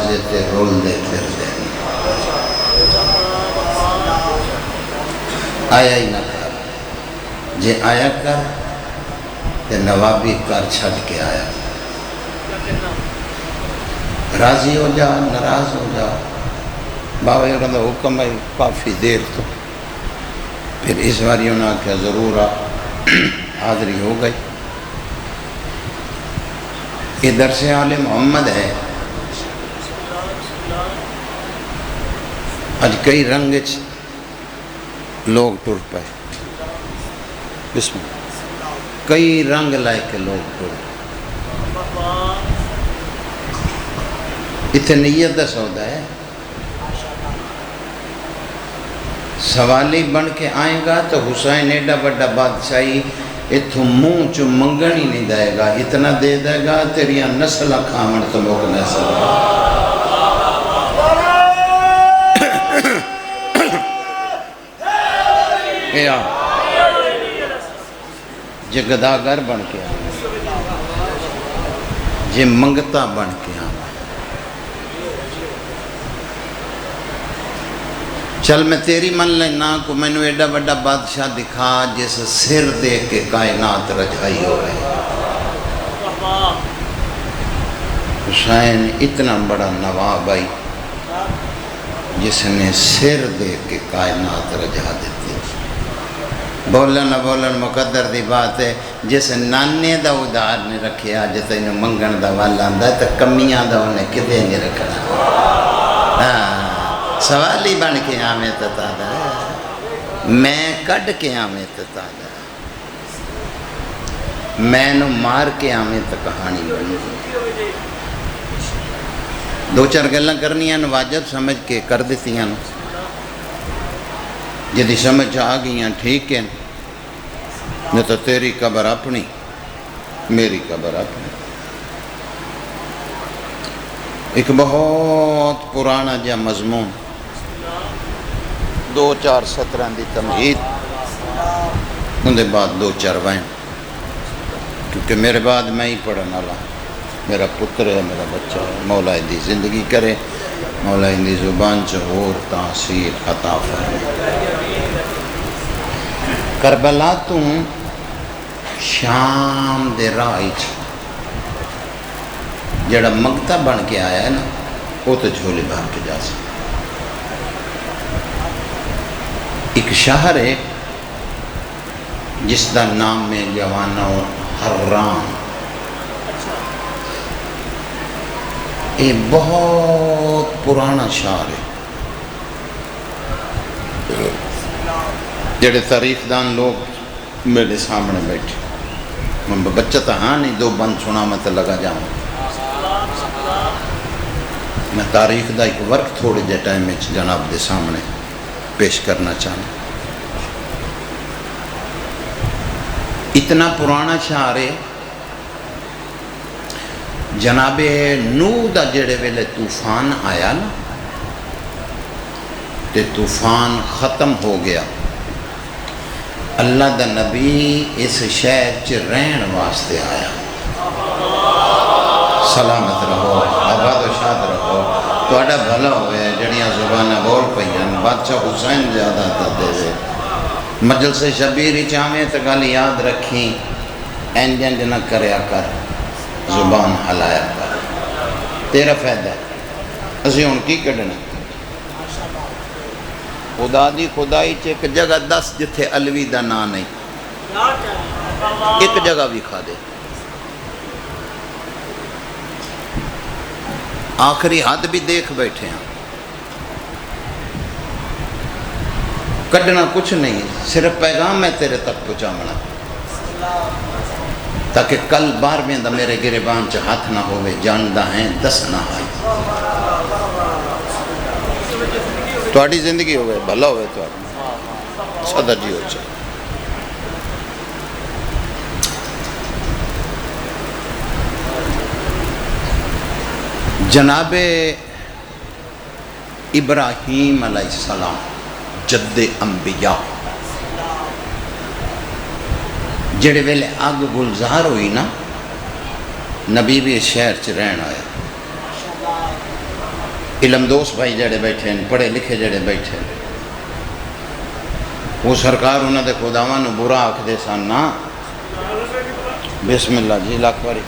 دروازے تے رول دے پھر دے آیا ہی نہ کر جے آیا کر تے نوابی کر چھڑ کے آیا راضی ہو جا ناراض ہو جا بابا یہ کہتا حکم ہے کافی دیر تو پھر اس بار انہوں نے کہا ضرور حاضری ہو گئی یہ درس آل محمد ہے آج کئی رنگ لوگ ٹر پائے بسم اللہ کئی رنگ لائے کے لوگ ٹر اتنے نیت دا سودا ہے سوالی بن کے آئیں گا تو حسین ایڈا بڑا بادشاہی اتھو منہ چو منگن ہی نہیں دائے گا اتنا دے دے گا تیریاں نسلہ کھامن تو موقع نسل کیا جے گداگر بن کے آئیں جے منگتا بن کے آئیں چل میں تیری من لینا کو میں نے ایڈا بڑا بادشاہ دکھا جس سر دے کے کائنات رجائی ہو رہے حسین اتنا بڑا نواب آئی جس نے سر دے کے کائنات رجا دیتی بولن بولن مقدر دی بات ہے جس نانے دا ادار نے رکھے جتا انہوں منگن دا والا اندہ تا کمیاں دا انہیں کدے نہیں رکھنا سوالی بن کے آمیں تتا دا میں کڈ کے آمیں تتا دا میں نو مار کے آمیں تا کہانی بنی دو چار گلہ کرنی ہیں واجب سمجھ کے کر دیتی ہیں جدی سمجھ آگئی ہیں ٹھیک ہے نہ تو تیری قبر اپنی میری قبر اپنی ایک بہت پرانا جا مضمون 2-4-17 دی تمہید اندھے بعد 2-4 وائن کیونکہ میرے بعد میں ہی پڑھنا لا میرا پتر ہے میرا بچہ ہے مولا دی زندگی کرے مولا دی زبان چہور تاثیر عطا فرمائے کربلا تو شام دے راہ جڑا منگتا بن کے آیا ہے نا وہ تو جھولے بھر کے جا سکتا ایک شہر ہے جس دا نام میں جوانا حران یہ بہت پرانا شہر ہے جڑے تاریخ دان لوگ میرے سامنے بیٹھے میں بچہ تا ہاں نہیں 2 بند سنا میں تو لگا جاؤں میں تاریخ دا ایک ورک تھوڑے جے ٹائم میں جناب دے سامنے پیش کرنا چاہوں اتنا پرانا شہر ہے جناب نوح دا جڑے ویلے طوفان آیا نا تے طوفان ختم ہو گیا اللہ دا نبی اس شہر چ رہن واسطے آیا سلامت رہو آباد و شاد رہو توڑا بھلا ہوئے جڑیاں زبانہ بول پہین بادشاہ حسین زیادہ تا دے دے مجلس شبیری چاہمیں تو گل یاد رکھیں انجنج نہ کریا کر زبان حلایا کر تیرا فائدہ ہے اسی ان کی کڑنا خدا دی خدائی چے ایک جگہ 10 جتھے علوی دا نا نہیں ایک جگہ بھی کھا دے آخری حد بھی دیکھ بیٹھے ہیں کڈنا کچھ نہیں صرف پیغام میں تیرے تک پہنچانا تاکہ کل بار میں دا میرے گریبان چ ہاتھ نہ ہوئے جاندہ ہیں 10 نہ آئی تواڈی زندگی ہوئے بھلا ہوئے تواڈی صدر جی ہو چاہے جناب ابراہیم علیہ السلام جد انبیاء جڑے ویلے آگ گلزار ہوئی نا نبی بھی اس شہر چ رہن آیا علم دوست بھائی جڑے بیٹھے ہیں، پڑھے لکھے جڑے بیٹھے ہیں، وہ سرکار انہوں نے خداواں نو برا آکھدے سن نا. بسم اللہ جی لاکھ باری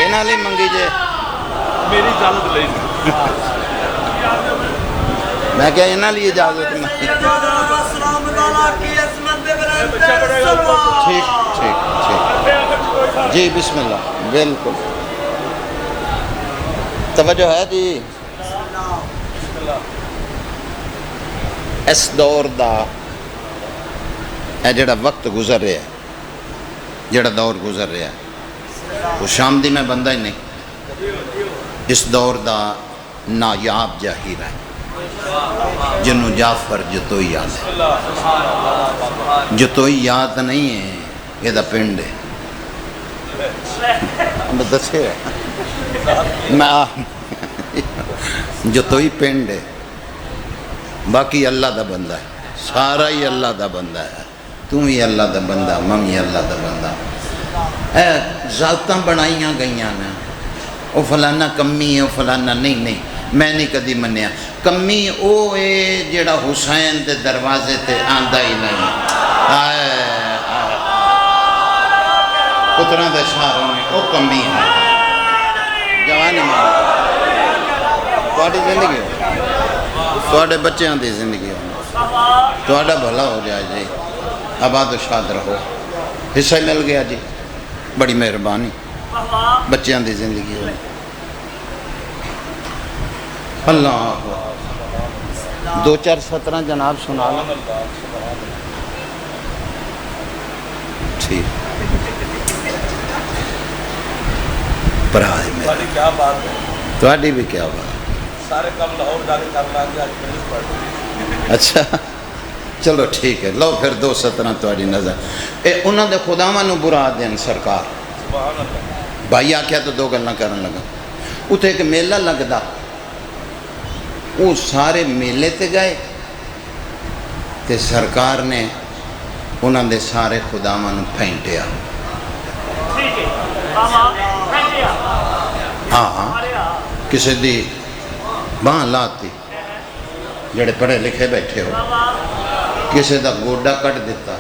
انہاں لی منگی جے میری اجازت لے میں کیا انہاں لی اجازت منگی. ٹھیک ٹھیک ٹھیک جی بسم اللہ بالکل توجہ ہے جی. اس دور دا اے جڑا وقت گزر رہا ہے، جڑا دور گزر رہا ہے، وہ شام دی میں بندہ ہی نہیں. اس دور دا نایاب جاہیر ہے جنہوں جعفر جتوئی یاد ہے. جتوئی یاد نہیں ہے، یہ دا پنڈ ہے. میں دسے میں جتوئی پنڈ ہے، باقی اللہ دا بندہ ہے، سارا ہی اللہ دا بندہ ہے. تم ہی اللہ دا بندہ، میں ہی اللہ دا بندہ. اے ذاتاں بنائیاں گئیاں نا، وہ فلانا کمی ہے، وہ فلانا نہیں. میں نہیں کدی منیا کمی او اے جڑا حسین دے دروازے تے آندا ہی نہیں. پتراں دے شہروں میں او کمی ہے. جوانی مار تھوڑی زندگی ہو، تھوڑے بچیاں دی زندگی ہو، تھوڑا بھلا ہو جائے جی. آباد و شاد رہو. حصہ مل گیا جی، بڑی مہربانی. بچیاں دی زندگی ہو. اللہ دو چار سطرہ جناب سنا لیں. ٹھیک برائے میں کیا بات ہے، تھوڑی بھی کیا بات. سارے کام لاہور جا کے کر لیں گے. اچھا چلو ٹھیک ہے. لو پھر دو سطرہ تھوڑی نظر. اے انہوں نے خداواں نو برا دین سرکار. سبحان اللہ. بھائی آکھیا تو دو گلاں کرن لگا. اتھے ایک میلہ لگدا، وہ سارے میلے تے گئے تے سرکار نے انہوں نے سارے خداواں نو پھینٹیا. ہاں کسی دی باں لاتی، جڑے پڑھے لکھے بیٹھے ہو، کسی دا گوڈا کٹ دیتا،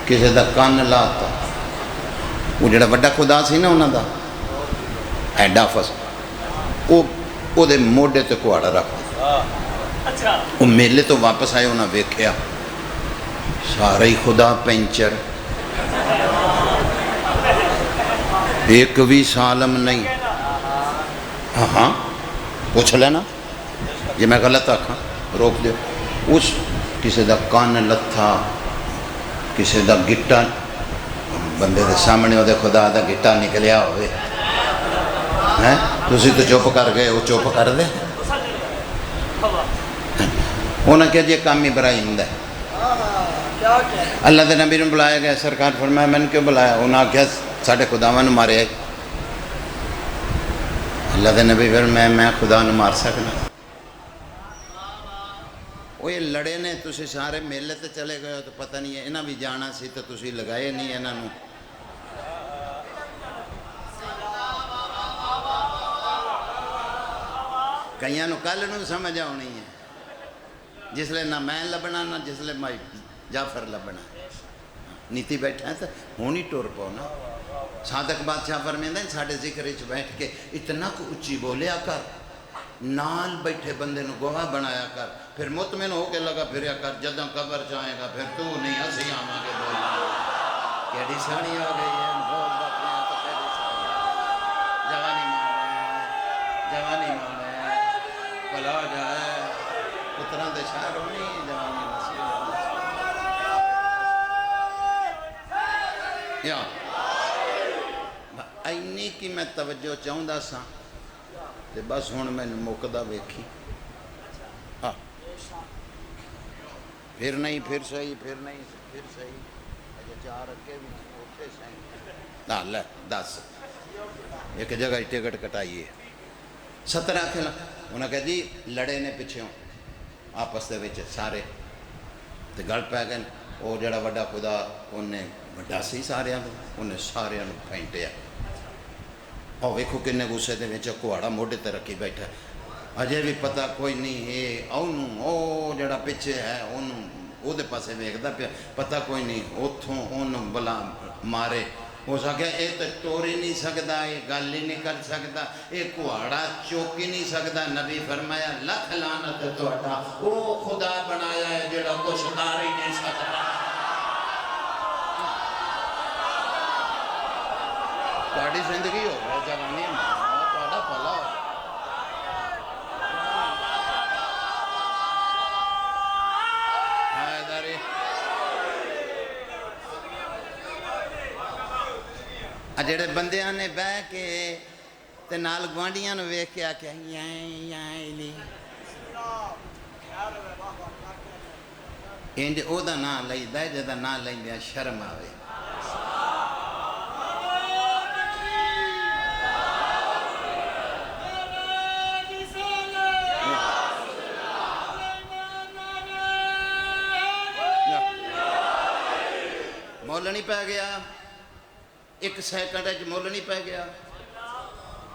کسی دا کان لاتا. وہ جڑا وڈا خدا سی نا انہوں دا ایڈا فس، وہ دے موڈے تے کوڑا رکھ. وہ میلے تو واپس آئے، انہوں نے ویکھیا سارے ہی خدا پینچر، ایک بھی سالم نہیں. ہاں پوچھ لینا جی میں غلط آکھاں روک دیو. اس کسی دا کان لتھا، کسی دا گٹا، بندے دے سامنے وہ دے خدا دا گٹا نکلیا ہوئے ہیں، تسی تو چپ کر گئے، وہ چپ کر دے. انہوں نے کہا جی کام ابراہیم دا ہے. اللہ دے نبی نے بلایا گیا. سرکار فرمایا میں نے کیوں بلایا؟ انہوں نے کہا ساڑھے خداواں نو مارے آئے. اللہ دے نبی فرمایا میں خدا نو مار سکنا؟ وہ یہ لڑے نے، تسی سارے میلے تے چلے گئے ہو تو پتہ نہیں ہے انہاں بھی جانا سی تو تسی لگائے نہیں انہاں نو. کئیاں نو کل نو سمجھ آنی ہے، جس لئے نہ میں لبنا نہ جس لئے میں جعفر لبنا. نیتی بیٹھا ہے تو ہونی ٹور پاؤ نا. صادق بادشاہ فرمیندہ ہیں ساڑھے ذکر اچھ بیٹھ کے اتنا کو اچھی بولیا کر، نال بیٹھے بندے نو گواہ بنایا کر، پھر مطمئن ہو کے لگا پھریا کر. جدوں قبر جائے گا پھر تو نہیں ہسی آما کے بولنا. کیڑی سانی ہو گئی ہے، بول بکریاں تو کیڑی سانی. جوانی مانے، جوانی مانے بلا جائے پتران دے شہر ہونی جوانی نصیب. یا اینی کی میں توجہ چاہوں دا سا تے بس ہون میں موقعہ ویکھی. پھر نہیں پھر صحیح، پھر نہیں پھر صحیح. اجھے چار اکے بھی اوٹھے صحیح. لے 10 ایک جگہ ٹکٹ کٹائیے. 17 کھلا انہوں نے کہا جی لڑے نے پچھوں آپس دے وچ سارے تے گل پہ گئے. وہ جڑا وڈا خدا انہیں وڈا سی سارے انہیں سارے پھینٹیا. ਉਹ ਵੇਖੋ ਕਿੰਨੇ ਗੁੱਸੇ ਦੇ ਵਿੱਚ ਕੁਹਾੜਾ ਮੋਢੇ ਤੇ ਰੱਖੀ ਬੈਠਾ, ਅਜੇ ਵੀ ਪਤਾ ਕੋਈ ਨਹੀਂ ਇਹ ਉਹਨੂੰ, ਉਹ ਜਿਹੜਾ ਪਿੱਛੇ ਹੈ ਉਹਨੂੰ ਉਹਦੇ ਪਾਸੇ ਵੇਖਦਾ ਪਿਆ, ਪਤਾ ਕੋਈ ਨਹੀਂ ਉੱਥੋਂ ਉਹਨੂੰ ਬਲਾ ਮਾਰੇ। ਹੋ ਸਕਿਆ ਇਹ ਤਾਂ ਤੋੜ ਹੀ ਨਹੀਂ ਸਕਦਾ, ਇਹ ਗੱਲ ਹੀ ਨਹੀਂ ਕਰ ਸਕਦਾ, ਇਹ ਕੁਹਾੜਾ ਚੁੱਕ ਹੀ ਨਹੀਂ ਸਕਦਾ। ਨਬੀ ਫਰਮਾਇਆ ਲੱਖ ਲਾਨਤ ਤੁਹਾਡਾ ਉਹ ਖੁਦਾ ਬਣਾਇਆ ਹੈ ਜਿਹੜਾ ਕੁਛ ਕਰ ਹੀ ਨਹੀਂ ਸਕਦਾ। ਤੁਹਾਡੀ ਜ਼ਿੰਦਗੀ ਹੋਵੇ ਜਵਾਨੀ ਤੁਹਾਡਾ ਭਲਾ ਹੋ। ਜਿਹੜੇ ਬੰਦਿਆਂ ਨੇ ਬਹਿ ਕੇ ਤੇ ਨਾਲ ਗੁਆਂਢੀਆਂ ਨੂੰ ਵੇਖ ਕੇ ਆਖਿਆ ਇੰਜ ਉਹਦਾ ਨਾਂ ਲਈਦਾ ਜਿਹਦਾ ਨਾਂ ਲੈਂਦਿਆਂ ਸ਼ਰਮ ਆਵੇ। ਮੁੱਲ ਨਹੀਂ ਪੈ ਗਿਆ, ਇੱਕ ਸੈਕਿੰਡ 'ਚ ਮੁੱਲ ਨਹੀਂ ਪੈ ਗਿਆ।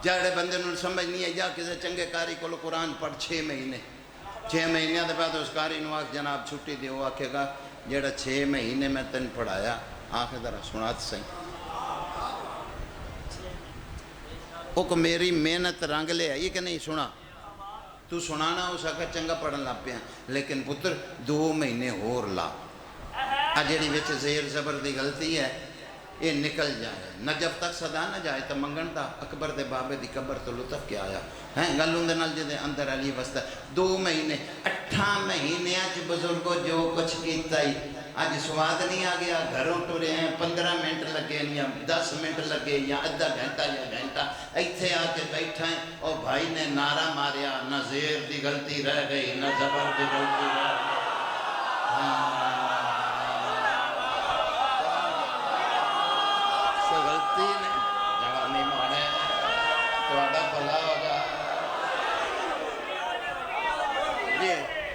ਜਿਹੜੇ ਬੰਦੇ ਨੂੰ ਸਮਝ ਨਹੀਂ ਆਈ, ਜਾਂ ਕਿਸੇ ਚੰਗੇ ਕਾਰੀ ਕੋਲ ਕੁਰਾਨ ਪੜ੍ਹ 6 ਮਹੀਨੇ, 6 ਮਹੀਨਿਆਂ ਦੇ ਬਾਅਦ ਉਸ ਕਾਰੀ ਨੂੰ ਆਖ ਜਨਾਬ ਛੁੱਟੀ ਦਿਓ, ਆਖੇਗਾ ਜਿਹੜਾ 6 ਮਹੀਨੇ ਮੈਂ ਤੈਨੂੰ ਪੜ੍ਹਾਇਆ ਆਖ ਜ਼ਰਾ ਸੁਣਾ ਤਾਂ ਸਹੀ। ਉਹ ਕੋ ਮੇਰੀ ਮਿਹਨਤ ਰੰਗ ਲਿਆ ਇਹ ਕਿ ਨਹੀਂ ਸੁਣਾ, ਤੂੰ ਸੁਣਾਣਾ ਉਸ ਆਖਿਆ ਚੰਗਾ ਪੜ੍ਹਨ ਲੱਗ ਪਿਆ, ਲੇਕਿਨ ਪੁੱਤਰ 2 ਮਹੀਨੇ ਹੋਰ ਲਾ। ਆ ਜਿਹੜੀ ਵਿੱਚ ਜ਼ੇਰ ਜ਼ਬਰ ਦੀ ਗਲਤੀ ਹੈ ਇਹ ਨਿਕਲ ਜਾਏ ਨਾ, ਜਬ ਤੱਕ ਸਦਾ ਨਾ ਜਾਏ ਤਾਂ ਮੰਗਣ ਦਾ ਅਕਬਰ ਦੇ ਬਾਬੇ ਦੀ ਕਬਰ ਤੋਂ ਲੁਤਫ ਕੇ ਆਇਆ ਹੈ ਗੱਲ ਉਹਦੇ ਨਾਲ ਜਿਹਦੇ ਅੰਦਰ ਅਲੀ ਵਸਦਾ। 2 ਮਹੀਨੇ 8 ਮਹੀਨਿਆਂ 'ਚ ਬਜ਼ੁਰਗੋ ਜੋ ਕੁਛ ਕੀਤਾ ਹੀ ਅੱਜ ਸਵਾਦ ਨਹੀਂ ਆ ਗਿਆ। ਘਰੋਂ ਤੁਰੇ 15 ਮਿੰਟ ਲੱਗੇ ਜਾਂ 10 ਮਿੰਟ ਲੱਗੇ ਜਾਂ ਅੱਧਾ ਘੰਟਾ ਜਾਂ ਘੰਟਾ, ਇੱਥੇ ਆ ਕੇ ਬੈਠਾ ਹੈ ਉਹ ਭਾਈ ਨੇ ਨਾਰਾ ਮਾਰਿਆ, ਨਾ ਜ਼ੇਰ ਦੀ ਗਲਤੀ ਰਹਿ ਗਈ ਨਾ ਜ਼ਬਰ ਦੀ ਗਲਤੀ ਰਹਿ ਗਈ।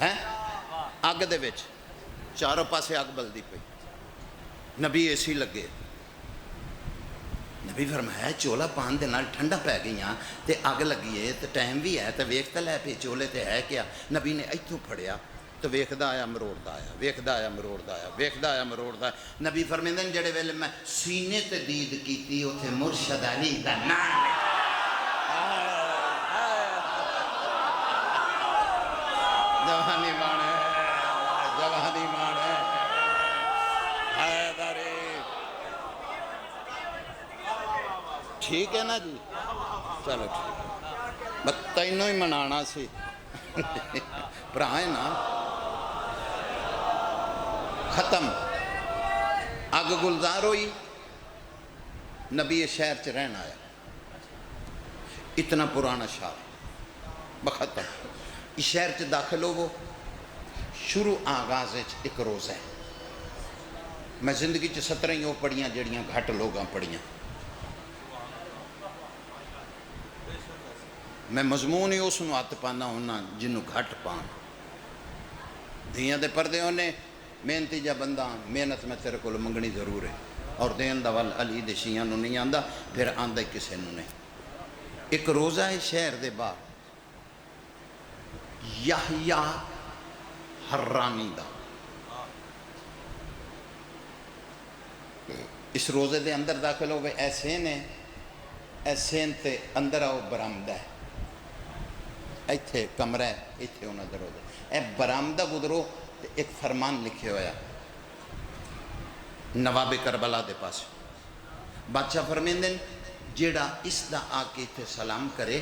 ہے اگ دے وچ چاروں پاسے اگ بلدی پئی نبی اے سی لگے نبی فرمایا چولا پان دے نال ٹھنڈا پی گئیاں تے اگ لگی ہے تے ٹائم بھی ہے تے ویکھ تے لے پی چولے تے ہے کیا نبی نے ایتھوں پھڑیا تو ویکھدا آیا مروڑدا آیا ویکھدا آیا مروڑدا آیا ویکھدا آیا مروڑدا آیا نبی فرمیندے نے جڑے ویلے میں سینے تے دید کیتی اوتھے مرشد علی دا نام جوانی مان ہے جوانی مان ہے حیدری ٹھیک ہے نا جی چلو ٹھیک بس تینوں ہی منانا سی بھرا ہے نا ختم اگ گلزار ہوئی نبی شہر چ رہن آیا اتنا پرانا شہر بختم اس شہر چ داخل ہو وہ شروع آغاز ایک روزہ ہے میں زندگی چ 17 ہی وہ پڑھیاں جڑیاں گھٹ لوگاں پڑھیاں میں مضمون ہی اس ہاتھ پانا ہونا جنوں گھٹ پان دھیاں دے پردے ہونے محنتی جا بندہ محنت میں تیرے کو منگنی ضرور ہے اور دین دا ول علی دے شیعہ نو نہیں آندا پھر آندا کسے نو نہیں ایک روزہ ہے شہر دے باہر یحییٰ حرانی دا اس روزے دے اندر داخل ہوئے ایسین ہے ایسین تے اندر آؤ برامدہ ہے ایتھے کمرہ ہے ایتھے ہونا در ہو دے اے برامدہ گدرو ایک فرمان لکھے ہویا نواب کربلا دے پاس بادشاہ فرمیندن جیڑا اس دا آکے تھے سلام کرے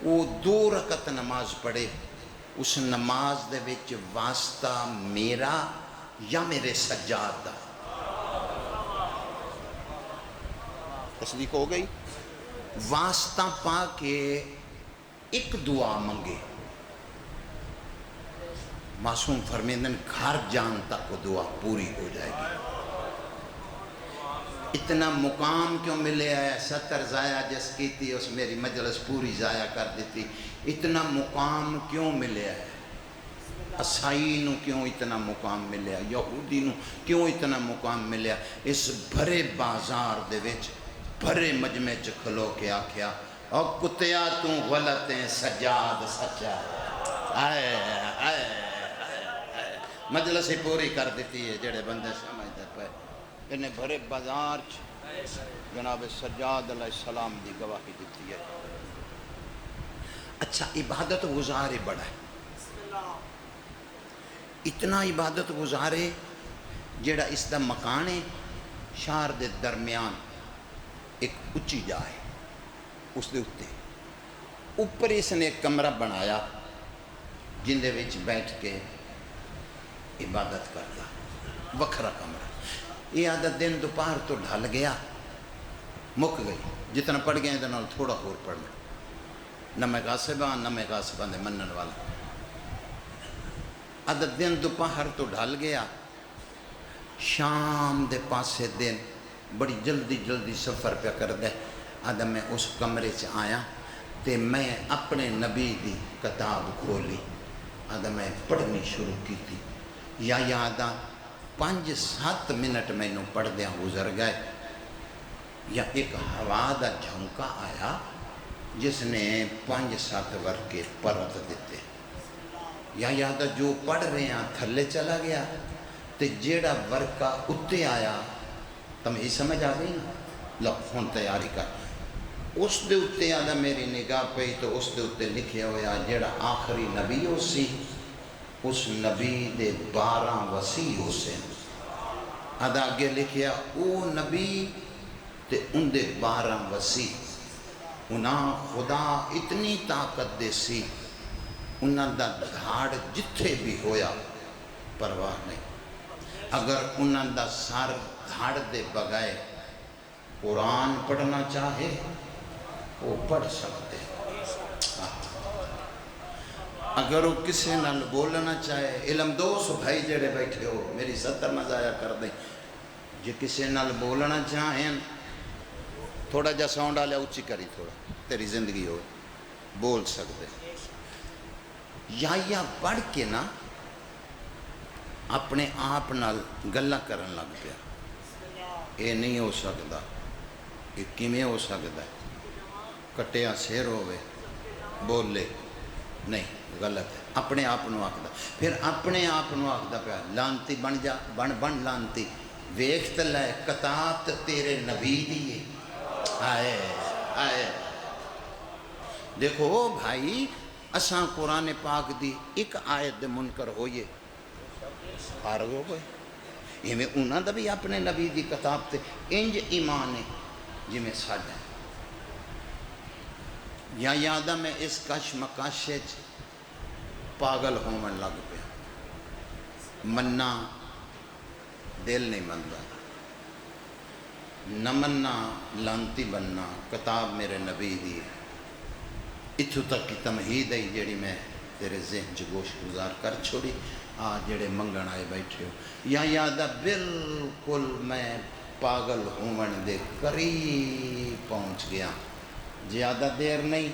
وہ 2 رکعت نماز پڑھے اس نماز دے وچ واسطہ میرا یا میرے سجاد دا تصدیق ہو گئی واسطہ پا کے ایک دعا منگے معصوم فرمیندن گھر جان تک وہ دعا پوری ہو جائے گی اتنا مقام کیوں ملے ہے 70 ضائع جس کی تھی اس میری مجلس پوری ضائع کر دیتی اتنا مقام کیوں ملے ہے عیسائی نو کیوں اتنا مقام ملے یہودی نو کیوں اتنا مقام ملے اس بھرے بازار دے وچ بھرے مجمع چ کھلو کے آکھیا اور کتیا تو غلط ہیں سجاد سچا آئے آئے مجلس ہی پوری کر دیتی ہے جڑے بندے سمجھتے پہ انہیں بھرے بازار جناب سجاد علیہ السلام دی گواہی دیتی ہے اچھا عبادت گزارے بڑا ہے اتنا عبادت گزارے جڑا اس دا مکان ہے شہر دے درمیان ایک اچھی جا ہے اس دے اتے اوپر اس نے ایک کمرہ بنایا جن دے وچ بیٹھ کے عبادت کرتا وکھرا کمرہ یہ آدھا دن دوپہر تو ڈھل گیا مک گئی جتنا پڑھ گئے اتنا تھوڑا اور پڑھنا نہ میں غاصباں نہ میں غاصباں دے منن والا آدھا دن دوپہر تو ڈھل گیا شام دے پاسے دن بڑی جلدی جلدی سفر پہ کر دے آدھا میں اس کمرے سے آیا تے میں اپنے نبی دی کتاب کھولی آدھا میں پڑھنی شروع کی تھی یا آدھا 5-7 منٹ میں نو پڑھ دیا گزر گئے یا ایک ہوا دا جھونکا آیا جس نے 5-7 ورقے پرت دیتے یا آدھا جو پڑھ رہے ہیں تھلے چلا گیا تے جیڑا ورقہ اتے آیا تمہیں سمجھ آ گئی نا لو ہون تیاری کر اس دے اتے آدھا میری نگاہ پہ تو اس دے اتے لکھے ہویا جیڑا آخری نبی ہو سی اس نبی دے 12 وسیع ہو سے آدھا آگے لکھیا او نبی تے ان دے 12 وسیع انہاں خدا اتنی طاقت دے سی انہاں دا دھاڑ جتھے بھی ہویا پرواہ نہیں اگر انہاں دا سار دھاڑ دے بغائے قرآن پڑھنا چاہے وہ پڑھ سکتے اگر وہ کسی نال بولنا چاہے علم دوست بھائی جڑے بیٹھے ہو میری 70 نہ ضائع کر دیں جی کسی نال بولنا چاہیں تھوڑا جا ساؤنڈ آلیا اچھی کری تھوڑا تیری زندگی ہو بول سکتے یا پڑھ کے نا اپنے آپ نال گلاں کرن لگ پیا. یہ نہیں ہو سکتا. یہ کیویں ہو سکتا ہے؟ کٹیا سر ہوئے بولے نہیں، غلط ہے. اپنے آپ آخدا، پھر اپنے آپ آخدا پیا لانتی بن جا، بن لانتی. ویخ تے لے کتاب تے تیرے نبی دی ہے. آئے آئے دیکھو بھائی، اساں قرآن پاک دی ایک آیت دے منکر ہوئے فارغ ہو گئے. ایویں انہاں دا بھی اپنے نبی دی کتاب تے انج ایمان ہے جویں ساڈا. یا یادہ میں اس کشمکش وچ پاگل ہون لگ پیا. منا دل نہیں منتا، نہ منا لانتی بننا. کتاب میرے نبی دی اتھوں تک کی تمہید ہے جیڑی میں تیرے ذہن چ گوش گزار کر چھوڑی. جڑے منگن آئے بیٹھے ہو، یا یادہ بالکل میں پاگل ہون دے قریب پہنچ گیا. زیادہ دیر نہیں،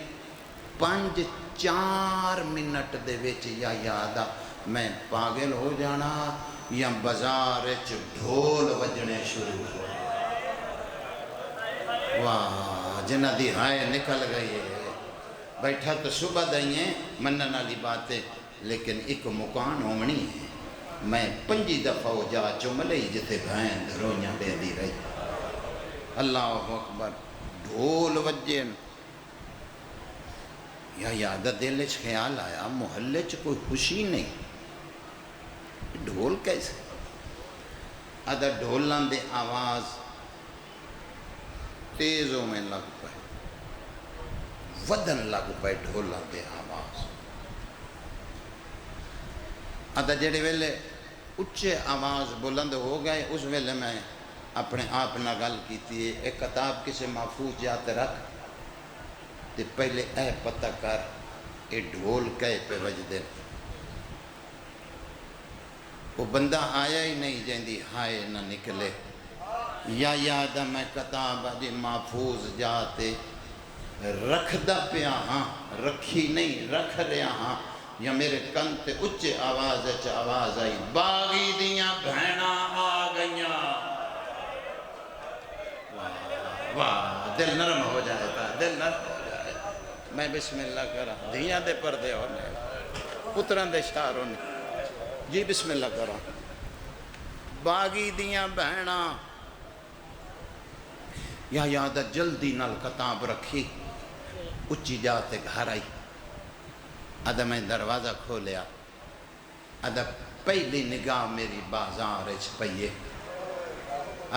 5-4 منٹ دے وچ یا یادہ میں پاگل ہو جانا یا بازار وچ ڈھول وجنے شروع ہو. واہ جنہ دی ہائے نکل گئی ہے. بیٹھا تو صبح دائیں منن والی بات ہے، لیکن ایک مکان ہونی ہے. میں 5 دفعہ ہو جا چملئی جتے بھین دھرویاں دے دی رہی. اللہ اکبر. ڈھول وجین یا یاد دل چ خیال آیا محلے چ کوئی خوشی نہیں، ڈھول کیسے؟ ادا ڈھولاں دے آواز تیزوں میں لگ پائے، ودن لگ پائے ڈھولاں دے آواز. ادا جڑے ویلے اچھے آواز بلند ہو گئے، اس ویلے میں اپنے آپ نہ گل کیتی ہے. ایک کتاب کسے محفوظ جات رکھ تے پہلے اے پتہ کر اے ڈھول کہے پہ وجدے. وہ بندہ آیا ہی نہیں جیندی ہائے نہ نکلے. یا یاد میں کتاب دی محفوظ جاتے رکھ دا پیا ہاں، رکھی نہیں رکھ رہا ہاں. یا میرے کن تے اچھے آواز آئی، باغی دیاں بھینا آ گئیاں. واہ دل نرم ہو جائے گا، دل نرم ہو جائے. میں بسم اللہ کرا دھیاں دے پردے ہونے پتران دے شار ہونے. جی بسم اللہ کرا. باغی دیاں بہنا یا یادہ جلدی نال کتاب رکھی، اچھی جاتے گھر آئی. ادا میں دروازہ کھولیا. ادا پہلی نگاہ میری بازار چ پئیے.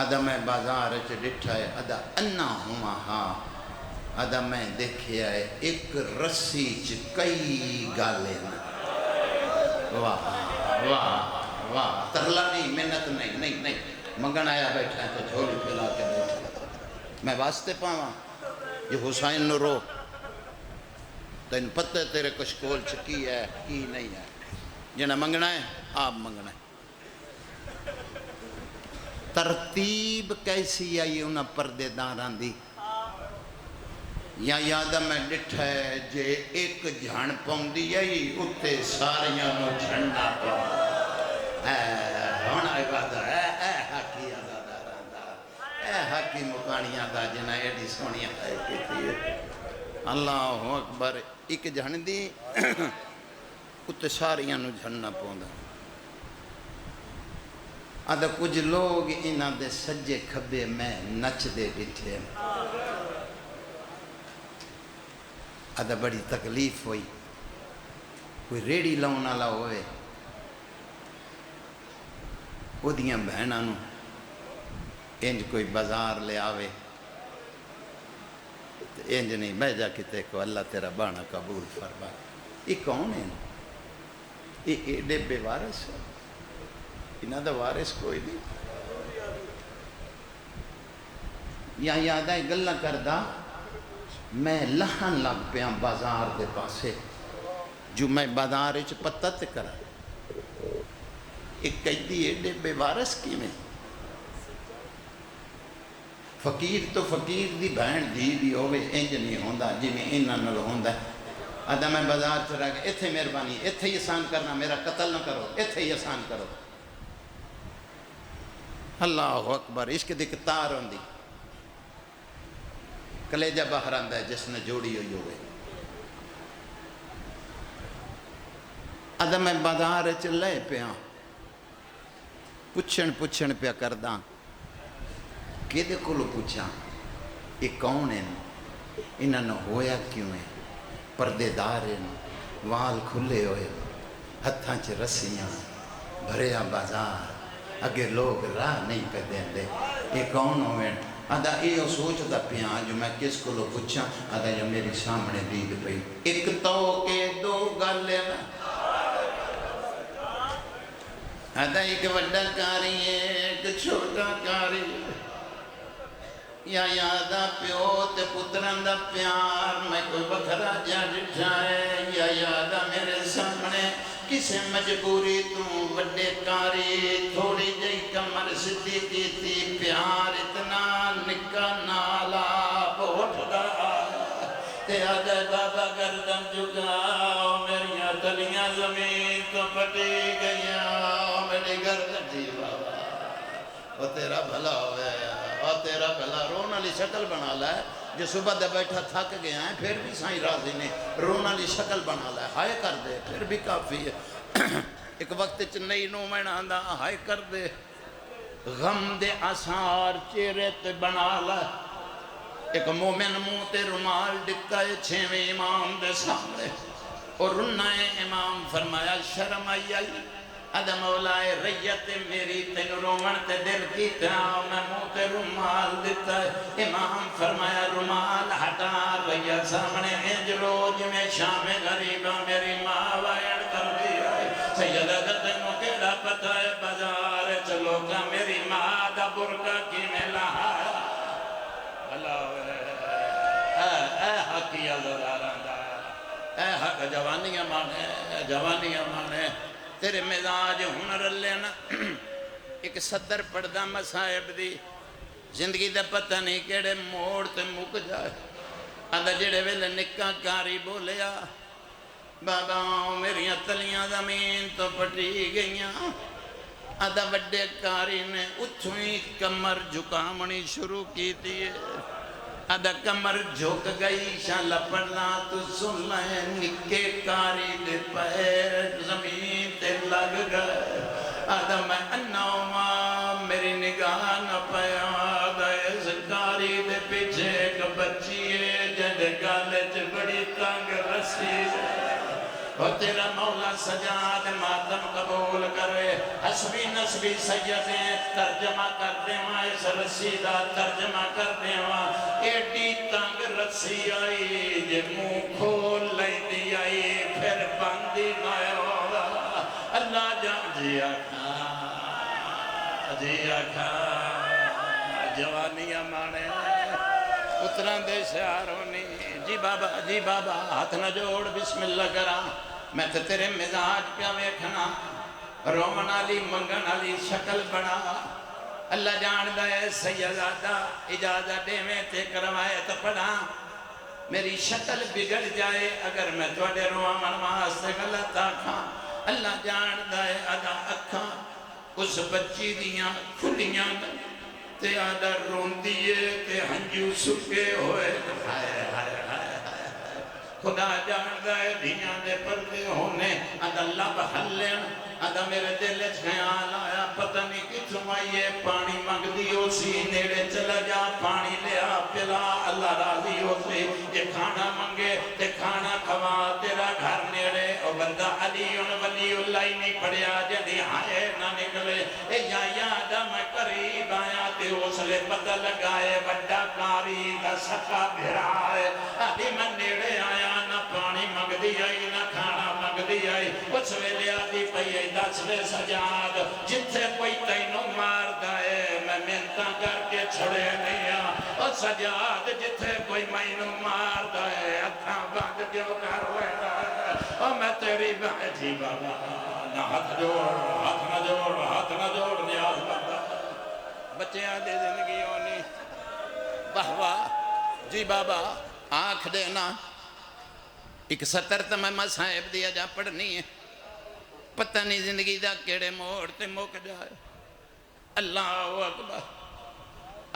ادا میں بازار چ ڈٹھا ہے. ادا انا ہوا ہاں. ادا میں دیکھیا ہے ایک رسی چ کئی گالے نا. واہ واہ واہ. ترلا نہیں، منت نہیں، نہیں نہیں. منگن آیا بیٹھا ہے تو جھولی پھیلا کے بیٹھا. میں واسطے پاواں یہ حسین نو رو تین پتہ تیرے کشکول چ کی ہے کی نہیں ہے. جنہیں منگنا ہے آپ منگنا ہے. ترتیب کیسی آئی انہاں پردے داراں دی. یا یاد میں ڈٹھا ہے جے ایک جھان پوندی آئی اتے ساریاں نو جھنڈا پاؤں. ہونا عبادہ اے حقی عزاداراں دا، اے حقی مکانیاں دا جنہیں ایڈی سونیاں ہے کیتی ہے. اللہ اکبر. ایک جھن دی اتے ساریاں نو جھنڈا پاؤندا. ادا کچھ لوگ انہاں دے سجے کھبے میں نچ دے ڈٹھے. ادا بڑی تکلیف ہوئی. کوئی ریڑی لاؤن والا ہوئے وہ دیاں بہناں نو انج کوئی بازار لے آوے انج نہیں بہ جا کتے کو اللہ تیرا بانا قبول فرما. یہ کون ہے؟ یہ ایڈے بے وارث ہے. انہاں دا وارث کوئی نہیں. یا یاد ہے گلہ کردہ میں لہن لگ پیا بازار دے پاسے جو میں بازار چ پتہ تے کرا. ایک کہتی ایڈے بے وارث کی میں فقیر تو فقیر دی بہن دی بھی ہوئے انج نہیں ہوندا جی میں انہاں نال ہوندا. آدھا میں بازار چلا گیا، اتھے مہربانی، اتھے ہی آسان کرنا، میرا قتل نہ کرو، اتھے ہی آسان کرو۔ اللہ اکبر، عشق دی کتار ہوندی، کلیجہ باہر آندا ہے جس نے جوڑی ہوئی ہوئے۔ آدھا میں بازار چلے پیا، پچھن پیا کرداں، کدے کولو پوچھاں یہ کون ہیں، انہاں نے ہویا کیوں ہے، پردے دار ہیں، وال کھلے ہوئے، ہتھاں چ رسیاں، بھریا بازار، اگے لوگ راہ نہیں پہ دیندے، یہ کون ہوئے؟ آدھا یہ سوچتا پیا جو میں کس کولو پوچھاں؟ آدھا جو میری سامنے دید پئی، ایک تو کے دو گالے نا، آدھا ایک وڈا کاری ہے ایک چھوٹا کاری ہے، یا یادہ پیو تے پتران دا پیار میں کوئی بکھرا جا ڈٹھا ہے، یا یادہ میرے سامنے کسے مجبوری تو وڈے کاری، تھوڑی جئی کمر صدی کی تھی، پیار اتنا نکا نالا بہت دا آیا، تے آدھے بابا گردن جھکاؤ، میریاں تلیاں زمین تو پٹی گئیاں، میری گردن جی بابا، وہ تیرا بھلا ہوئے، وہ تیرا بھلا، رونا لی شکل بنا لائے، جو صبح دے بیٹھا تھک گیا ہے، پھر بھی سائیں راضی نے رونا لی شکل بنا لائے، ہائے کر دے، پھر بھی کافی ہے۔ ایک وقت چنئی نو میں آندا ہائے کر دے، غم دے آثار چہرے تے بنا لائے، ایک مومن منہ تے رومال ڈکتا ہے چھویں امام دے سامنے، اور رنائے امام فرمایا شرم آئی آئی، ادھا مولائے ریت میری تین رومن تے دل کی تاؤ، میں منہ تے رومال دیتا ہے، امام فرمایا رومال ہٹا، ریت سامنے انج روج میں شام غریبہ میری ماں وائن کر دیا ہے، سیدہ تینوں کیڑا پتہ ہے بازار چلو گا میری ماں دا برکہ کی میں لہایا، اللہ ہوئے اے حقی عزداران دا، اے حق جوانیاں مانے، تیرے مزاج ہنر لینا، ایک صدر پردہ مسائب دی، زندگی دا پتہ نہیں کیڑے موڑ تے مک جائے، آدھا جڑے ویلے نکا کاری بولیا، بابا میریاں تلیاں زمین تو پٹی گئیاں، آدھا وڈے کاری نے اتھویں کمر جھکامنی شروع کی دیئے، آدھا کمر جھک گئی شاہ لپڑنا تو سن لائے، نکے کاری دے پیر زمین تے لگ گئے، آدھا میں انہوں میری نگاہ نہ پیا، آدھا اس کاری دے پیچھے ایک بچی ہے جنڈے گالے چ بڑی تنگ رسی ہے، اور تیرا مولا سجاد ماتم قبول کرے، حسبی نسبی سیدیں ترجمہ کر دے وہاں، اس رسیدہ ترجمہ کر دے وہاں، ایڈی تنگ رسی آئی جے منہ کھول لئی دی آئی پھر بندی نہ ہوگا، اللہ جان جی آکھا جوانیاں مانے اتران دے شعرونی، جی بابا ہاتھ نہ جوڑ بسم اللہ کرا، میں تے تیرے مزاج پیا ویکھنا، رومن علی منگن علی شکل بنا، اللہ جان دے سیدادہ اجازت دے میں تے کروایت پڑھا، میری شکل بگڑ جائے اگر میں توڑے رومن واسطے غلط آکھاں، اللہ جان دے ادا اکھاں اس بچی دیاں کھلیاں تے آدھا رون دیئے تے ہنجو سکے ہوئے، ہائے ہائے ہائے خدا جاندہ ہے دیاں دے پردے ہونے، آدھا لب حلین، آدھا میرے دل خیال آیا پتہ نہیں کتوں آئیے پانی مانگ دیو سی، نیڑے چلا جا پانی لیا پلا، اللہ راضی ہو سی، یہ کھانا مانگے تے کھانا کھوا، تیرا گھر نیڑے او بندہ علی ولی اللہ ہی نہیں پڑیا جدی ہائے نہ نکلے، اے یا یادہ میں قریب آیا تے اس لے پتہ لگائے بڑا کاری دا سکا بھرائے، آدھی میں نیڑے آیا نہ پانی مانگ دی آئی نہ کھانا مانگ دی آئی، اس ویلے آدھی پئی دس لے سجاد جتھے کوئی تینوں مار دائے میں محنتاں کر کے چھڑے نہیں اور سجاد جتھے کوئی مینوں مار دائے اتھاں بند دیو کر ہوئے دائے اور میں تیری جی بابا نہ ہاتھ نہ جوڑ نیاز بندہ بچے آدھے زندگی ہونی بہوا جی بابا آنکھ دینا ایک سطر تو میں مصائب دیا جا پڑھنی ہے، پتہ نہیں زندگی دا کیڑے موڑ تے مک جائے۔ اللہ اکبر۔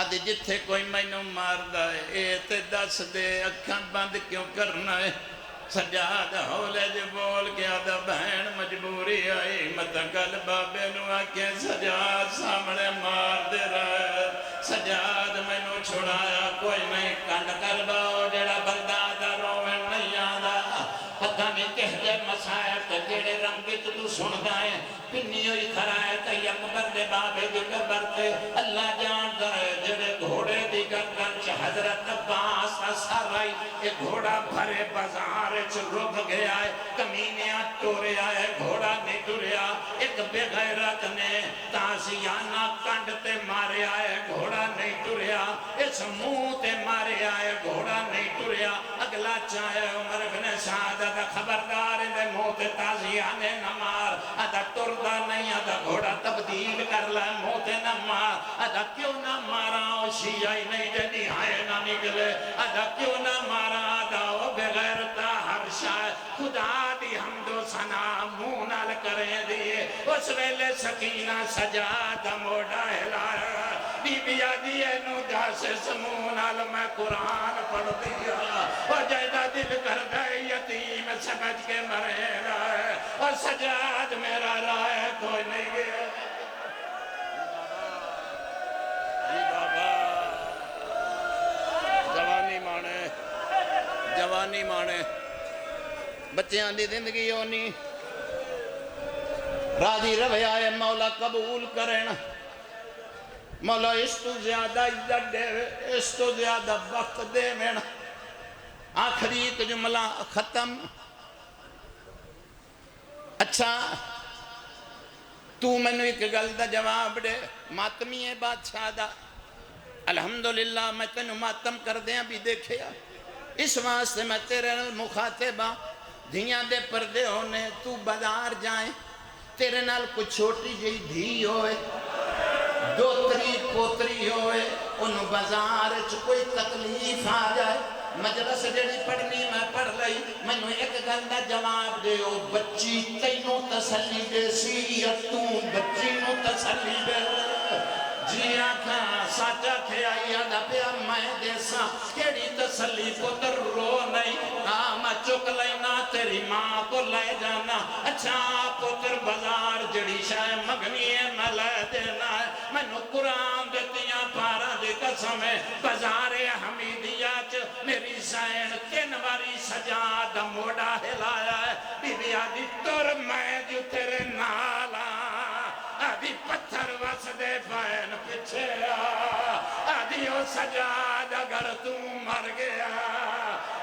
ادھی جتھے کوئی مینوں ماردا ہے اے تے دس دے، اکھاں بند کیوں کرنا ہے؟ سجاد ہولے جو بول کے آدھا بہن مجبوری آئی، مت گل بابے نو آکھے سجاد سامنے مار دے رہے، سجاد میں نو چھڑایا کوئی نہیں، کنڈ کر باؤ جڑا بندہ دا روین نہیں آدھا، پتہ نہیں کہتے مسائب تے جڑے رنگ تو سندا ہے، پنی ہوئی کھرائے تے اکبر دے بابے دی قبر تے، اللہ جانتا ہے جڑے گھوڑے دی گردن چ حضرت عباس اثر آئی، ایک گھوڑا بھرے بازار چ رک گیا ہے، کمینیاں ٹوریا ہے، گھوڑا نہیں ٹوریا، ایک بے غیرت نے تازیانہ کنڈ تے ماریا ہے، گھوڑا نہیں ٹوریا، اس منہ تے ماریا ہے، گھوڑا نہیں ٹوریا، اگلا چاہے عمر بن سعادت خبردار دے منہ تے تازیانے نہ مار، ادا ٹردہ نہیں ادا گھوڑا تبدیل کر لائے منہ تے نہ مار، ادا کیوں نہ مارا شیعہ نہیں جنی آئے نہ نکلے، ادا کیوں نہ مارا ادا وہ بغیرتا ہر شاہ خدا دی حمد و ثنا منہ نال کریں دیئے، اس ویلے سکینہ سجادہ موڑا ہلایا، بی بی آدیے نو جاسے سمون نال میں قرآن پڑھ دیا، اور جیدہ دل کر گئے یتیم سمجھ کے مرے رہے، اور سجاد میرا رائے کوئی نہیں گیا۔ جوانی مانے بچیاں دی زندگی ہونی راضی روے آئے مولا قبول کرنا، مولا اس تو زیادہ عزت دے، اس تو زیادہ وقت دے مینا۔ آخری ایک جملہ ختم۔ اچھا تو میں نے ایک گل دا جواب دے، ماتمی ہے بادشاہ دا، الحمدللہ میں تینو ماتم کر دیا بھی دیکھے اس واسطے میں تیرے نال مخاطبہ دھیاں دے پردے ہونے، تو بازار جائیں تیرے نال کچھ چھوٹی جئی دھی ہوئے، دوتری پوتری ہوئے، انہوں بازار کوئی تکلیف آ جائے، مجلس جڑی پڑھنی میں پڑھ لئی، میں نے ایک گندہ جواب دے او بچی تینوں تسلی دے سی یا تو بچی نو تسلی دے جی آکھاں ساچا تھے آئی آدھا پیا میں دیسا کیڑی تسلی پتر رو نہیں میں چک لینا تیری ماں کو لے جانا اچھا پتر بازار جڑی شاہ مگنی ہے میں لے دینا ہے میں نو قرآن دیتیاں پارا دی قسم ہے بازار حمیدیات میری زین 3 باری سجاد موڑا ہلایا ہے بی بی آدھی تر میں جو تیرے نالا آدھی پتھر وسدے بین پچھے آدھی او سجاد اگر تو مر گیا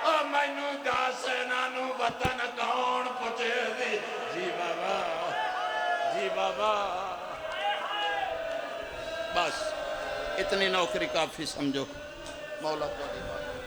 او مینو داسنانو وطن کون پچھے دی جی بابا جی بابا بس اتنی نوکری کافی سمجھو مولا کو دی بات